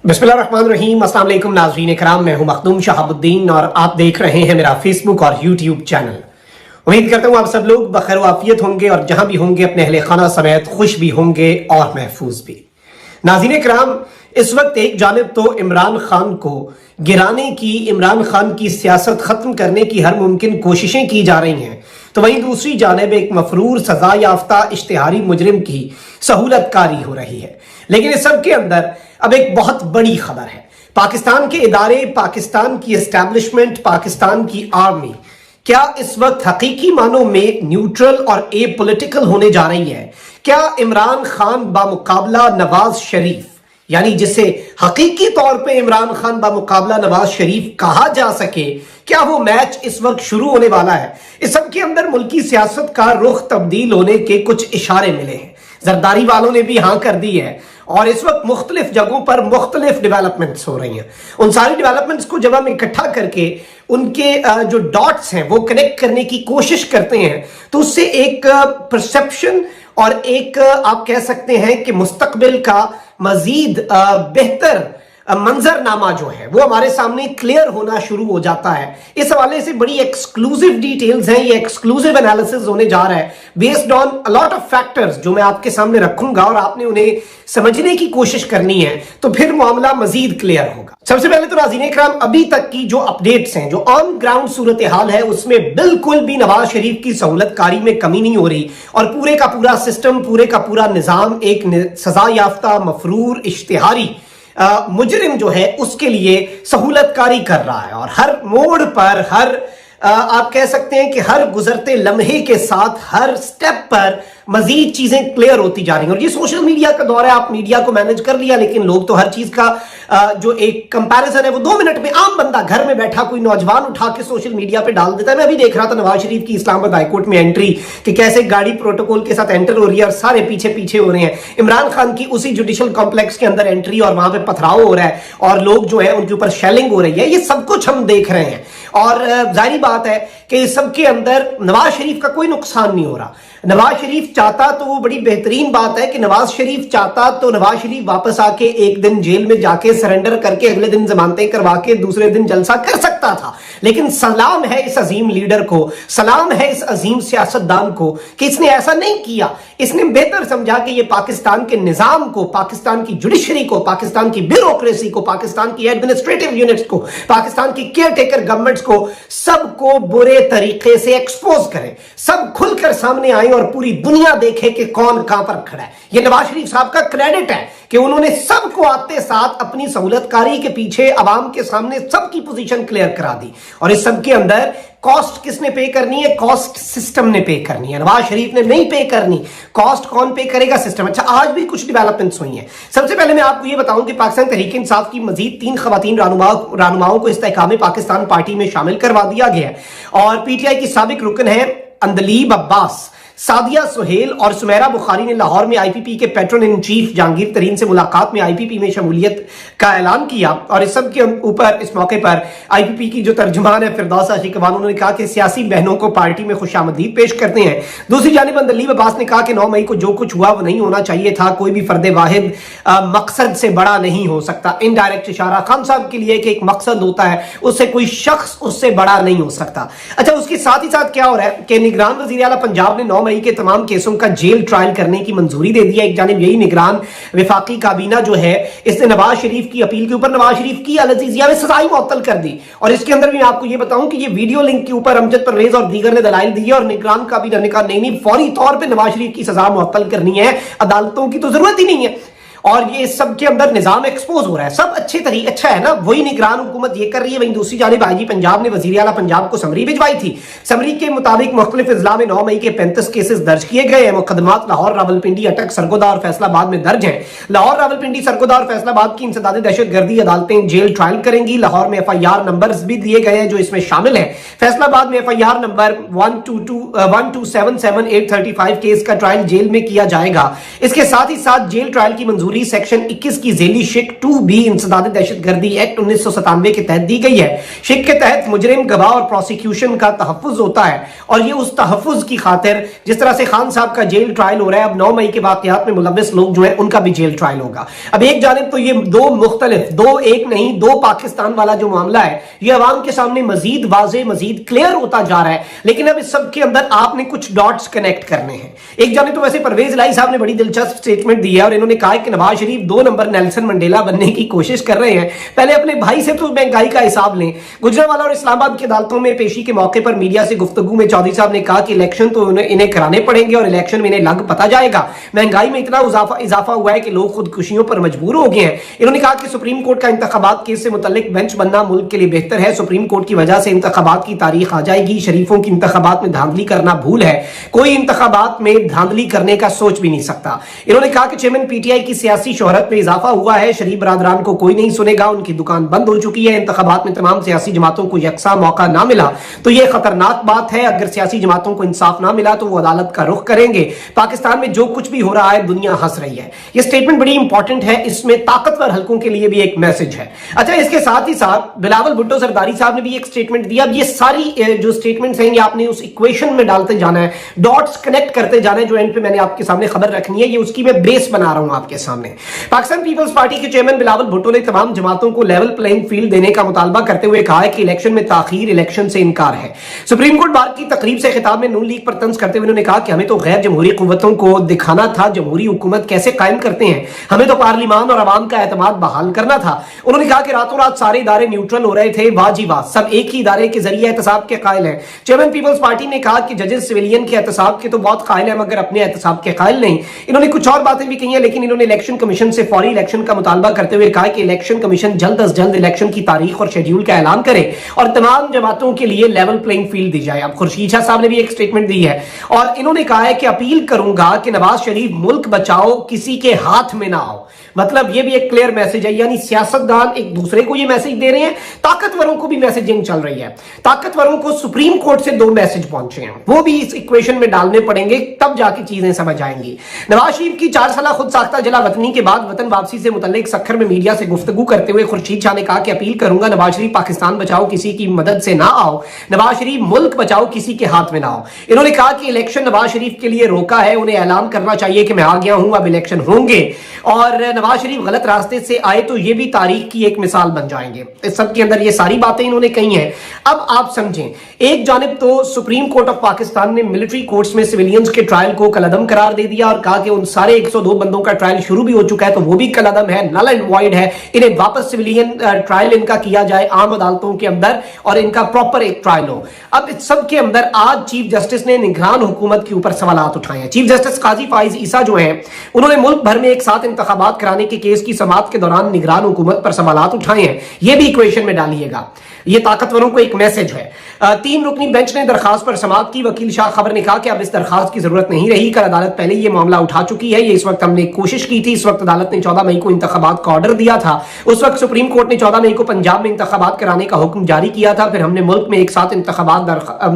बिस्मिल्लाहिर्रहमानिर्रहीम। अस्सलाम वालेकुम नाज़रीन इकराम, मैं हूं मखदूम शहाबुद्दीन और आप देख रहे हैं मेरा फेसबुक और यूट्यूब चैनल। उम्मीद करता हूं आप सब लोग बखैर आफियत होंगे और जहां भी होंगे अपने अहले खाना समेत खुश भी होंगे और महफूज भी। नाज़रीन इकराम, इस वक्त एक जानिब तो इमरान खान को गिराने की, इमरान खान की सियासत खत्म करने की हर मुमकिन कोशिशें की जा रही हैं, तो वहीं दूसरी जानिब एक मफरूर सजा याफ्ता इश्तिहारी मुजरिम की सहूलतकारी हो रही है। लेकिन इस सब के अंदर अब एक बहुत बड़ी खबर है। पाकिस्तान के इदारे, पाकिस्तान की एस्टैब्लिशमेंट, पाकिस्तान की आर्मी क्या इस वक्त हकीकी मानों में न्यूट्रल और ए पॉलिटिकल होने जा रही है? क्या इमरान खान बामुकाबला नवाज शरीफ, यानी जिसे हकीकी तौर पे इमरान खान बामुकाबला नवाज शरीफ कहा जा सके, क्या वो मैच इस वक्त शुरू होने वाला है? इस सब के अंदर मुल्की सियासत का रुख तब्दील होने के कुछ इशारे मिले हैं। जरदारी वालों ने भी हां कर दी है और इस वक्त मुख्तलिफ जगहों पर मुख्तलिफ डेवलपमेंट्स हो रही हैं। उन सारी डेवलपमेंट्स को जब हम इकट्ठा करके उनके जो डॉट्स हैं वो कनेक्ट करने की कोशिश करते हैं, तो उससे एक परसेप्शन और एक आप कह सकते हैं कि मुस्तकबिल का मजीद बेहतर मंजरनामा जो है वो हमारे सामने क्लियर होना शुरू हो जाता है। इस हवाले से बड़ी एक्सक्लूसिव डिटेल्स हैं, ये एक्सक्लूसिव एनालिसिस होने जा रहा है based on a lot of factors जो मैं आपके सामने रखूंगा और आपने उन्हें समझने की कोशिश करनी है, तो फिर मामला मजीद क्लियर होगा। सबसे पहले तो नाज़रीन इकराम, अभी तक की जो अपडेट्स हैं, जो ऑन ग्राउंड सूरत हाल है, उसमें बिल्कुल भी नवाज शरीफ की सहूलतकारी में कमी नहीं हो रही और पूरे का पूरा सिस्टम, पूरे का पूरा निजाम एक सजा याफ्ता मफरूर इश्तिहारी मुजरिम जो है उसके लिए सहूलतकारी कर रहा है। और हर मोड़ पर, हर आप कह सकते हैं कि हर गुजरते लम्हे के साथ, हर स्टेप पर मजीद चीजें क्लियर होती जा रही हैं। और ये सोशल मीडिया का दौर है, आप मीडिया को मैनेज कर लिया, लेकिन लोग तो हर चीज का जो एक कंपैरिजन है वो 2 मिनट में आम बंदा घर में बैठा कोई नौजवान उठा के सोशल मीडिया पे डाल देता है। मैं अभी देख रहा था नवाज शरीफ की इस्लामाबाद हाईकोर्ट में एंट्री, कि कैसे गाड़ी प्रोटोकॉल के साथ एंटर हो रही है और सारे पीछे पीछे हो रहे हैं। इमरान खान की उसी जुडिशल कॉम्प्लेक्स के अंदर एंट्री और वहां पे पथराव हो रहा है और लोग जो है उनके ऊपर शेलिंग हो रही है। ये सब कुछ हम देख रहे हैं और जाहिर बात है कि इस सब के अंदर नवाज शरीफ का कोई नुकसान नहीं हो रहा। नवाज शरीफ चाहता तो वो बड़ी बेहतरीन बात है कि नवाज शरीफ चाहता तो नवाज शरीफ वापस आके एक दिन जेल में जाके सरेंडर करके अगले दिन जमानतें करवा के दूसरे दिन जलसा कर सकता था। लेकिन सलाम है इस अजीम लीडर को, सलाम है इस अजीम सियासतदान को कि इसने ऐसा नहीं किया। इसने बेहतर समझा कि ये पाकिस्तान के निजाम को, पाकिस्तान की जुडिशरी को, पाकिस्तान की ब्यूरोक्रेसी को, पाकिस्तान की एडमिनिस्ट्रेटिव यूनिट्स को, पाकिस्तान की केयर टेकर गवर्नमेंट्स को, सबको बुरे तरीके से एक्सपोज करें, सब खुलकर सामने आए और पूरी दुनिया देखे कि कौन कहां पर खड़ा है। यह नवाज शरीफ साहब का क्रेडिट है कि उन्होंने सबको आते साथ अपनी सहूलतकारी के पीछे अवाम के सामने सबकी पोजीशन क्लियर करा दी। और इस सब के अंदर कॉस्ट किसने पे करनी है? कॉस्ट सिस्टम ने पे करनी है, नवाज शरीफ ने नहीं पे करनी। कॉस्ट कौन पे करेगा? सिस्टम। अच्छा, आज भी कुछ डेवलपमेंट्स हुई हैं। सबसे पहले मैं आपको ये बताऊं कि पाकिस्तान तहरीक इंसाफ की मजीद 3 खवातीन रहनुमाओं को इस्तेहकाम पाकिस्तान पार्टी में शामिल करवा दिया गया है। और पीटीआई की साबिक रुकन है अंदलीब अब्बास, सादिया सुहेल और सुमेरा बुखारी ने लाहौर में आईपीपी के पैट्रन इन चीफ जहांगीर तरीन से मुलाकात में आईपीपी में शमूलियत का ऐलान किया। और इस सब के ऊपर, इस मौके पर आईपीपी की जो तर्जुमान है फिरदौस आशिकवान, उन्होंने कहा कि सियासी बहनों को पार्टी में खुशामदीद पेश करते हैं। दूसरी जानिब अंदलीब अब्बास ने कहा कि 9 मई को जो कुछ हुआ वो नहीं होना चाहिए था। कोई भी फर्द वाहिद मकसद से बड़ा नहीं हो सकता। इनडायरेक्ट इशारा खान साहब के लिए कि एक मकसद होता है, उससे कोई शख्स उससे बड़ा नहीं हो सकता। अच्छा, उसके साथ ही साथ क्या हो रहा है कि निगरान वजीर आला पंजाब ने 9 मई के तमाम केसों का जेल ट्रायल करने की मंजूरी दे दी है। एक जानिब यही निगरान विफाकी काबीना जो है, इसने नवाज शरीफ की अपील के ऊपर नवाज शरीफ की अल-अज़ीज़िया में सजाई मुअत्तल कर दी। और इसके अंदर भी मैं आपको यह बताऊं कि ये वीडियो लिंक के ऊपर अमजद परवेज और दीगर ने दलाइल दी है और निगरान काबीना ने कहा नहीं, फौरी तौर पर नवाज शरीफ की सजा मुअत्तल करनी है, अदालतों की तो जरूरत ही नहीं है। और ये सब के अंदर निजाम एक्सपोज हो रहा है। सब अच्छे तरीके, अच्छा है ना, वही निगरान हुकूमत ये कर रही है। वहीं दूसरी जानिब आईजी पंजाब ने वजीर आला पंजाब को समरी भिजवाई थी। समरी के मुताबिक मुख्तलिफ अजला में 9 मई के 35 केसेस दर्ज किए गए हैं। मुकदमात लाहौर, रावलपिंडी, अटक, सरगोदा और फैसलाबाद में दर्ज हैं। लाहौर, रावलपिंडी, सरगोदा और फैसलाबाद की इंसदाद दहशतगर्दी अदालतें जेल ट्रायल करेंगी। लाहौर में FIR नंबर्स भी दिए गए हैं जो इसमें शामिल है। फैसलाबाद में FIR नंबर 1277835 केस का ट्रायल जेल में किया जाएगा। इसके साथ ही साथ जेल ट्रायल की मंजूरी मंजूरी सेक्शन 21 की झेली शिक 2B इंसदाद दहशतगर्दी एक्ट 1997 के तहत दी गई है। शिक के तहत मुजरिम, गवाह और प्रोसिक्यूशन का तहफ्फुज होता है और ये उस तहफ्फुज की खातिर जिस तरह से खान साहब का जेल ट्रायल हो रहा है, अब 9 मई के वाकयात में मुलव्विस लोग जो है उनका भी जेल ट्रायल होगा। अब एक जानिब तो ये एक नहीं दो पाकिस्तान वाला जो मामला है ये अवाम के सामने मजीद वाज़े, मजीद क्लियर होता जा रहा है, लेकिन अब इस सब के अंदर आपने कुछ डॉट्स कनेक्ट करने हैं। एक जानिब तो वैसे परवेज इलाही साहब ने बड़ी दिलचस्प स्टेटमेंट दी है और इन्होंने कहा कि Nawaz Sharif 2 number Nelson Mandela बनने की कोशिश कर रहे हैं। पहले अपने भाई से तो महंगाई का हिसाब लें। गुजरांवाला और इस्लामाबाद की अदालतों में पेशी के मौके पर मीडिया से गुफ्तगू में चौधरी साहब ने कहा कि इलेक्शन तो इन्हें कराने पड़ेंगे और इलेक्शन में इन्हें लग पता जाएगा। महंगाई में इतना इजाफा हुआ है कि लोग खुदकुशियों पर मजबूर हो गए हैं। इन्होंने कहा कि सुप्रीम कोर्ट का इंतखाबात केस से मुतल्लिक बेंच बनना मुल्क के लिए बेहतर है। सुप्रीम कोर्ट की वजह से इंतखाबात की तारीख आ जाएगी। शरीफों की इंतखाबात में धांधली करना भूल है, कोई इंतखाबात में धांधली करने का सोच भी नहीं सकता। इन्होंने कहा कि चेयरमैन पीटीआई की सियासी शोहरत में इजाफा हुआ है। शरीफ बरादरान को कोई नहीं सुनेगा, उनकी दुकान बंद हो चुकी है। इंतखाबात में तमाम सियासी जमातों को यकसा मौका ना मिला तो यह खतरनाक बात है। अगर सियासी जमातों को इंसाफ ना मिला तो वो अदालत का रुख करेंगे। पाकिस्तान में जो कुछ भी हो रहा है दुनिया हंस रही है। यह स्टेटमेंट बड़ी इंपॉर्टेंट है, इसमें ताकतवर हलकों के लिए भी एक मैसेज है। अच्छा, इसके साथ ही साथ बिलावल भुट्टो जरदारी साहब ने भी एक स्टेटमेंट दिया। अब ये सारी जो स्टेटमेंट्स हैं ये आपने उस इक्वेशन में डालते जाना है, डॉट्स कनेक्ट करते जाना है। जो एंड पे मैंने आपके सामने खबर रखनी है ये उसकी मैं बेस बना रहा हूं आपके सामने। पाकिस्तान पीपल्स पार्टी के चेयरमैन बिलावल भुट्टो ने तमाम जमातों को लेवल प्लेइंग फील्ड देने का मुतालबा करते हुए कहा है कि इलेक्शन में ताखीर इलेक्शन से इनकार है। सुप्रीम कोर्ट बार की तकरीब से खिताब में नून लीग पर तंज करते हुए उन्होंने कहा कि हमें तो गैर जमहूरी कुव्वतों को दिखाना था जमहूरी हुकूमत कैसे कायम करते हैं, हमें तो पार्लिमान और अवाम का एतमाद बहाल करना था। उन्होंने कहा कि रातों रात सारे इदारे न्यूट्रल हो रहे थे। वाह जी वाह, सब एक ही इदारे के जरिए एहतसाब के कायल हैं। चेयरमैन पीपल्स पार्टी ने कहा कि जजेस सिविलियन के एहतसाब के तो बहुत कायल हैं मगर अपने एहतसाब के कायल नहीं। इन्होंने कुछ और बातें भी कही हैं, लेकिन इन्होंने इलेक्शन कमीशन से फौरी इलेक्शन का मुतालबा करते हुए कहा कि इलेक्शन कमीशन जल्द अज जल्द इलेक्शन की तारीख और शेड्यूल का ऐलान करे और तमाम जमातों के लिए लेवल प्लेइंग फील्ड दी जाए। अब खुर्शीद शाह साहब ने भी एक स्टेटमेंट दी है और इन्होंने कहा है कि अपील करूंगा कि नवाज शरीफ मुल्क बचाओ किसी के हाथ में ना आओ। मतलब ये भी एक क्लियर मैसेज है, यानी सियासतदान एक दूसरे को ये मैसेज दे रहे हैं, ताकतवरों को भी मैसेजिंग चल रही है। ताकतवरों को सुप्रीम कोर्ट से 2 मैसेज पहुंचे हैं, वो भी इस इक्वेशन में डालने पड़ेंगे, तब जाके चीजें समझ आएंगी। नवाज शरीफ की 4 साल खुद साख्ता जला वतनी के बाद वतन वापसी से मुतल्लिक सखर में मीडिया से गुफ्तगू करते हुए खुर्शीद शाह ने कहा कि अपील करूंगा नवाज शरीफ पाकिस्तान बचाओ किसी की मदद से ना आओ, नवाज शरीफ मुल्क बचाओ किसी के हाथ में ना आओ। इन्होंने कहा कि इलेक्शन नवाज शरीफ के लिए रोका है, उन्हें ऐलान करना चाहिए कि मैं आ गया हूं, अब इलेक्शन होंगे। और नवाज शरीफ गलत रास्ते से आए तो ये भी तारीख की एक मिसाल बन जाएंगे। इस सब के अंदर ये सारी बातें इन्होंने कही हैं। अब आप समझें, एक जानिब तो सुप्रीम कोर्ट ऑफ पाकिस्तान ने मिलिट्री कोर्ट्स में सिविलियंस के ट्रायल को कलअदम करार दे दिया और कहा कि उन सारे 102 बंदों का ट्रायल शुरू भी हो चुका है तो वो भी कलअदम है, नल एंड वॉइड है। इन्हें वापस सिविलियन ट्रायल इनका किया जाए आम अदालतों के अंदर और इनका प्रॉपर एक ट्रायल हो। अब इस सब के अंदर आज चीफ जस्टिस ने निगरान हुकूमत के ऊपर सवालात उठाए हैं। चीफ जस्टिस काजी फाइज ईसा जो हैं उन्होंने मुल्क भर में एक साथ इंतखाबात कराने के केस की समाअत के दौरान निगरान हुकूमत पर सवालात उठाए हैं। यह भी इक्वेशन में डालिएगा, यह ताकतवरों को एक मैसेज है। 3 रुकनी बेंच ने दरखास्त पर समाअत की। वकील शाह खबर ने कहा कि अब इस दरखास्त की जरूरत नहीं रही, कल अदालत पहले यह मामला उठा चुकी है। ये इस वक्त हमने कोशिश की थी, इस वक्त अदालत ने 14 मई को इंतखाबात का ऑर्डर दिया था। उस वक्त सुप्रीम कोर्ट ने 14 मई को पंजाब में इंतखाबात कराने का हुक्म जारी किया था, फिर हमने मुल्क में एक साथ इंतखाबात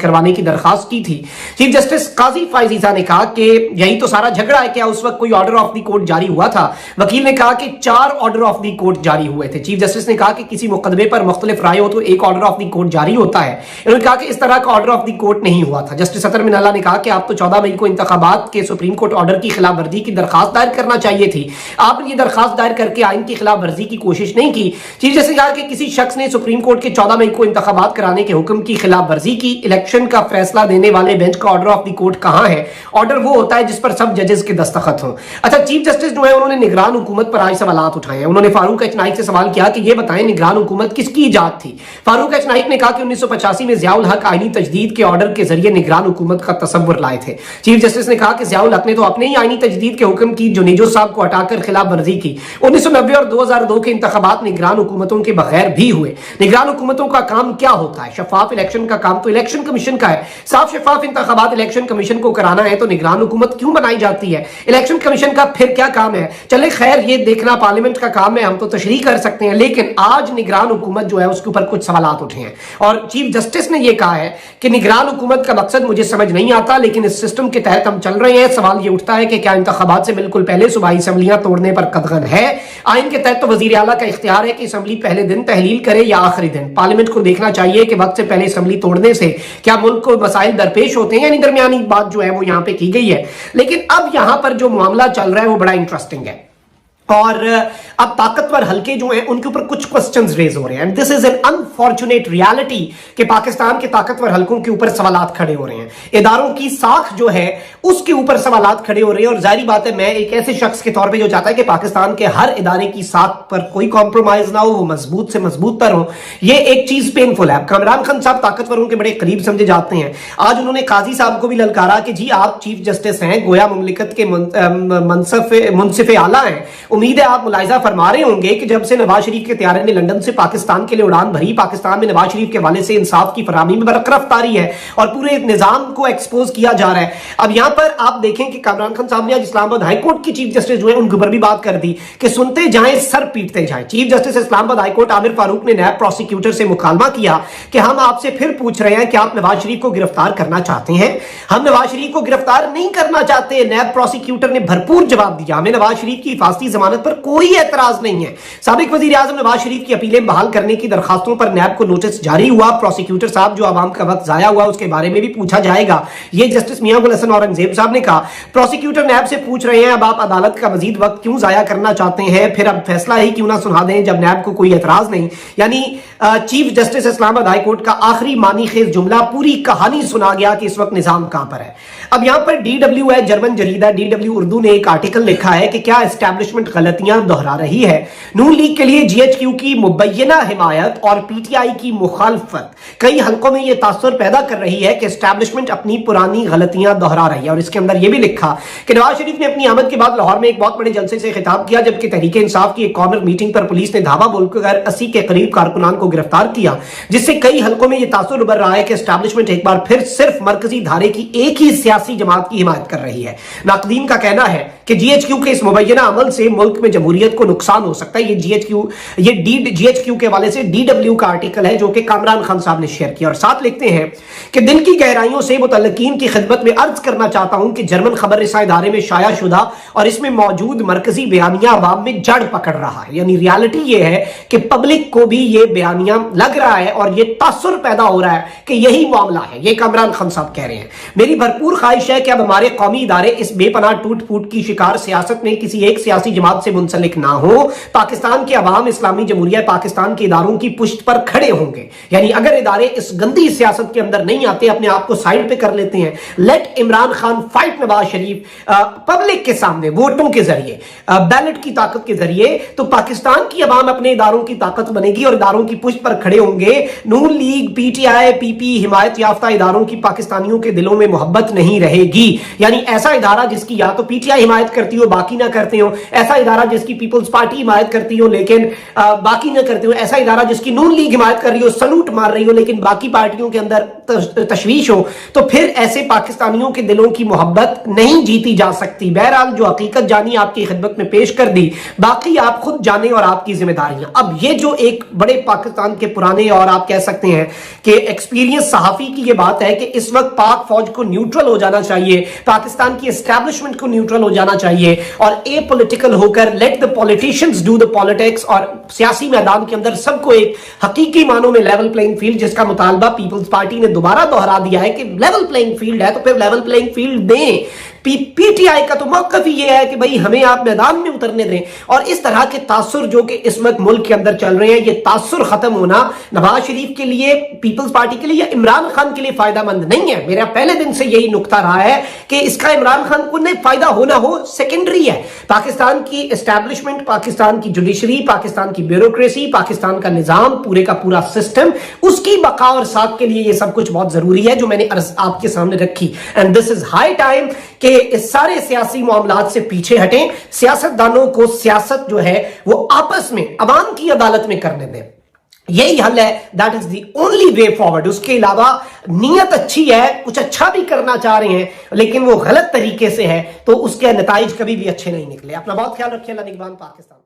करवाने की दरखास्त की थी। चीफ जस्टिस काजी फाइज ईसा ने कहा कि यही तो सारा झगड़ा है, क्या उस वक्त कोई ऑर्डर ऑफ द कोर्ट जारी हुआ था? वकील ने कहा कि 4 ऑर्डर ऑफ द कोर्ट जारी हुए थे। चीफ जस्टिस ने कहा कि किसी मुकदमे पर मुख्तलिफ राय हो तो एक ऑर्डर ऑफ द कोर्ट जारी होता है। इन्होंने कहा कि इस तरह का ऑर्डर ऑफ द कोर्ट नहीं हुआ था। जस्टिस अतर मिनल्ला ने कहा कि आप तो 14 मई को इंतखाबात के सुप्रीम कोर्ट ऑर्डर की खिलाफ वर्जी की दरखास्त दायर करना चाहिए थी, आपने ये दरखास्त दायर करके आइन की खिलाफ वर्जी की कोशिश नहीं की। चीफ जस्टिस ने कहा कि किसी शख्स ने सुप्रीम कोर्ट के 14 मई को इंतखाबात कराने के हुक्म की खिलाफ वर्जी की। इलेक्शन का फैसला देने वाले बेंच का ऑर्डर ऑफ द कोर्ट कहां है? ऑर्डर वो होता है जिस पर सब जजेस के दस्तखत हो। अच्छा, चीफ जस्टिस जो है उन्होंने निगरान हुकूमत पर आज सवालात उठाए हैं। उन्होंने फारूक एच नाइक से सवाल किया कि ये बताएं निगरान हुकूमत किसकी इजाद थी? फारूक एच नाइक ने कहा कि 1985 में ज़ियाउल हक आईनी तजदीद के ऑर्डर के जरिए निगरान हुकूमत का तसव्वुर लाए थे। चीफ जस्टिस ने कहा कि ज़ियाउल हक ने तो अपने ही आईनी तजदीद के हुक्म की जो निजो साहब को हटाकर खिलाफ वर्जी की। 1990 और 2002 के इंतखाबात निगरान हुकूमतों के बगैर भी हुए। निगरान हुकूमतों का काम क्या होता है? शफाफ इलेक्शन का काम तो इलेक्शन कमीशन का है। साफ शफाफ इंतखाबात इलेक्शन कमीशन को कराना है तो निगरान हुकूमत क्यों बनाई जाती है? इलेक्शन कमीशन का फिर क्या काम है? चले खैर खैर ये देखना पार्लियामेंट का काम है, हम तो तशरीह कर सकते हैं, लेकिन आज निगरान हुकूमत जो है उसके ऊपर कुछ सवालात उठे हैं और चीफ जस्टिस ने ये कहा है कि निगरान हुकूमत का मकसद मुझे समझ नहीं आता, लेकिन इस सिस्टम के तहत हम चल रहे हैं। सवाल ये उठता है कि क्या इंतखाबात से बिल्कुल पहले सूबाई असम्बलियां तोड़ने पर कदगन है? आइन के तहत तो वजीर आला का इख्तियार है कि असम्बली पहले दिन तहलील करे या आखिरी दिन। पार्लियामेंट को देखना चाहिए कि वक्त से पहले असम्बली तोड़ने से क्या मुल्क को मसाइल दरपेश होते हैं, यानी दरमियानी बात जो है वो यहाँ पे की गई है। लेकिन अब यहाँ पर जो मामला चल रहा है वो बड़ा इंटरेस्टिंग है और अब ताकतवर हल्के जो हैं उनके ऊपर कुछ क्वेश्चंस रेज हो रहे हैं। This is an unfortunate reality कि पाकिस्तान के ताकतवर हल्कों के ऊपर सवालात खड़े हो रहे हैं, इदारों की साख जो है उसके ऊपर सवालात खड़े हो रहे हैं। और जाहिर बात है, मैं एक ऐसे शख्स के तौर पे जो चाहता है कि पाकिस्तान के हर इदारे की साख पर कोई कॉम्प्रोमाइज ना हो, वो मजबूत से मजबूत तर हो, ये एक चीज पेनफुल है। कामरान खान साहब ताकतवरों के बड़े करीब समझे जाते हैं। आज उन्होंने काजी साहब को भी ललकारा कि जी आप चीफ जस्टिस हैं, गोया मुमलिकत के मुंसिफ आला हैं। उम्मीद है आप मुलाहिजा फरमा रहे होंगे कि जब से नवाज शरीफ के तैयारे ने लंदन से पाकिस्तान के लिए उड़ान भरी, पाकिस्तान में नवाज शरीफ के हवाले से इंसाफ की फराहमी में बरकराफ्तारी है और पूरे निजाम को एक्सपोज किया जा रहा है। अब यहां पर आप देखें कि कामरान खान साहब ने आज इस्लामाबाद हाईकोर्ट की चीफ जस्टिस जो है उनके ऊपर भी बात कर दी कि सुनते जाएं सर पीटते जाएं। Chief justice Islamabad high court Aamir Farooq ने नायब प्रोसिक्यूटर से मुकालमा किया कि हम आपसे फिर पूछ रहे हैं कि आप नवाज शरीफ को गिरफ्तार करना चाहते हैं? हम नवाज शरीफ को गिरफ्तार नहीं करना चाहते। नायब प्रोसिक्यूटर ने भरपूर जवाब दिया, हमें नवाज शरीफ की हिफाजती जमानत पर कोई एतराज नहीं है। साबिक वजीर आजम नवाज शरीफ की अपीलें बहाल करने की दरखास्तों पर नैब को नोटिस जारी हुआ। प्रोसिक्यूटर साहब जो आवाम का वक्त जाया हुआ उसके बारे में भी पूछा जाएगा, ये जस्टिस मियां गुल हसन औरंगजेब साहब ने कहा। प्रोसिक्यूटर नैब से पूछ रहे हैं अब आप अदालत का मजीद वक्त क्यों जाया करना चाहते हैं, फिर अब फैसला ही क्यों ना सुना दें जब नैब को कोई एतराज नहीं। यानी चीफ जस्टिस इस्लामाबाद हाईकोर्ट का आखिरी मानीखेज जुमला पूरी कहानी सुना गया कि इस वक्त निजाम कहां पर है। अब यहां पर DW है, जर्मन जरीदा DW उर्दू ने एक आर्टिकल लिखा है कि क्या एस्टैब्लिशमेंट गलतियां दोहरा रही है। नून लीग के लिए GHQ की मुबैना हिमायत और PTI की मुखालफत कई हलकों में यह तासुर पैदा कर रही है कि एस्टैब्लिशमेंट अपनी पुरानी गलतियां दोहरा रही है। और इसके अंदर यह भी लिखा कि नवाज शरीफ ने अपनी आमद के बाद लाहौर में एक बहुत बड़े जलसे से खिताब किया, जबकि तहरीक इंसाफ की एक कॉर्नर मीटिंग पर पुलिस ने धावा बोलकर 80 के करीब कारकुनान को गिरफ्तार किया, जिससे कई हलकों में यह तासुर उभर रहा है कि एस्टैब्लिशमेंट एक बार फिर सिर्फ मरकजी धारे की एक ही सियासी जमात की हिमायत कर रही है। नाकदीन का कहना है कि GHQ के इस मुबैना अमल से मुल्क में जमहूरियत को नुकसान हो सकता है। ये GHQ के हवाले से DW का आर्टिकल है जो कि कामरान खान साहब ने शेयर किया और साथ लिखते हैं कि दिल की गहराइयों से मुतल्लिकीन की खिदमत में अर्ज करना चाहता हूं कि जर्मन खबर रिसा इदारे में शाया शुदा और इसमें मौजूद मरकजी बयानिया अवाम में जड़ पकड़ रहा है। यानी रियलिटी ये है कि पब्लिक को भी ये बयानिया लग रहा है और ये तासुर पैदा हो रहा है कि यही मामला है। ये कामरान खान साहब कह रहे हैं। मेरी भरपूर ख्वाहिश है कि अब हमारे कौमी इदारे इस बेपनाह टूट फूट की शिकार सियासत में किसी एक सियासी जमात से मुंसलिक ना हो। पाकिस्तान के अवाम इस्लामी जमहूरिया पाकिस्तान के इदारों की पुष्ट पर खड़े होंगे। यानी अगर इदारे इस गंदी सियासत के अंदर नहीं आते, अपने आप को साइड पे कर लेते हैं, late Imran Khan fight Nawaz Sharif public के सामने वोटों के जरिए, बैलेट की ताकत के जरिए, तो पाकिस्तान की अवाम अपने इदारों की ताकत बनेगी और इदारों की पुष्ट पर खड़े होंगे। नून लीग, PTI, PP हिमायत याफ्ता इदारों की पाकिस्तानियों के दिलों में मोहब्बत नहीं रहेगी। यानी ऐसा इदारा जिसकी या तो PTI हिमायत करती हो बाकी ना करते हो, ऐसा इदारा जिसकी पीपल्स पार्टी हिमायत करती हो लेकिन बाकी ना करते हो, ऐसा इदारा जिसकी नून लीग हिमायत कर रही हो, सलूट मार रही हो लेकिन बाकी पार्टियों के अंदर तशवीश हो, तो फिर ऐसे पाकिस्तानियों के दिलों की मोहब्बत नहीं जीती जा सकती। बहरहाल जो हकीकत जानी आपकी खिदमत में पेश कर दी, बाकी आप खुद जाने और आपकी जिम्मेदारियां। अब ये जो एक बड़े पाकिस्तान के पुराने और आप कह सकते हैं कि एक्सपीरियंस सहाफी की ये बात है कि इस वक्त पाक फौज को न्यूट्रल हो जाना चाहिए, पाकिस्तान की एस्टैब्लिशमेंट को न्यूट्रल हो जाना चाहिए और ए पॉलिटिकल होकर let the politicians do the politics. और सियासी मैदान के अंदर सबको एक हकीकी मानों में लेवल प्लेइंग फील्ड, जिसका मुतालबा पीपल्स पार्टी ने दोबारा दोहरा दिया है कि लेवल प्लेइंग फील्ड है तो फिर लेवल प्लेइंग फील्ड दें। PTI का तो मौक़िफ़ ही ये है कि भाई हमें आप मैदान में उतरने दें। और इस तरह के तासुर जो कि इस वक्त मुल्क के अंदर चल रहे हैं, ये तासुर खत्म होना नवाज शरीफ के लिए, पीपल्स पार्टी के लिए या इमरान खान के लिए फायदा मंद नहीं है। मेरा पहले दिन से यही नुक्ता रहा है कि इसका इमरान खान को नहीं फायदा होना हो सेकेंडरी है। पाकिस्तान की एस्टैब्लिशमेंट, पाकिस्तान की जुडिशरी, पाकिस्तान की ब्यूरोक्रेसी, पाकिस्तान का निजाम, पूरे का पूरा सिस्टम, उसकी बका और साथ के लिए ये सब कुछ बहुत जरूरी है जो मैंने आपके सामने रखी। And this is high time कि इस सारे सियासी मामलात से पीछे हटें। सियासतदानों को सियासत जो है वो आपस में अवाम की अदालत में करने दें। یہی حل ہے, that is the only way forward. اس کے علاوہ نیت اچھی ہے, کچھ اچھا بھی کرنا چاہ رہے ہیں لیکن وہ غلط طریقے سے ہے تو اس کے نتائج کبھی بھی اچھے نہیں نکلے. اپنا بہت خیال رکھیے. اللہ نگہبان. پاکستان.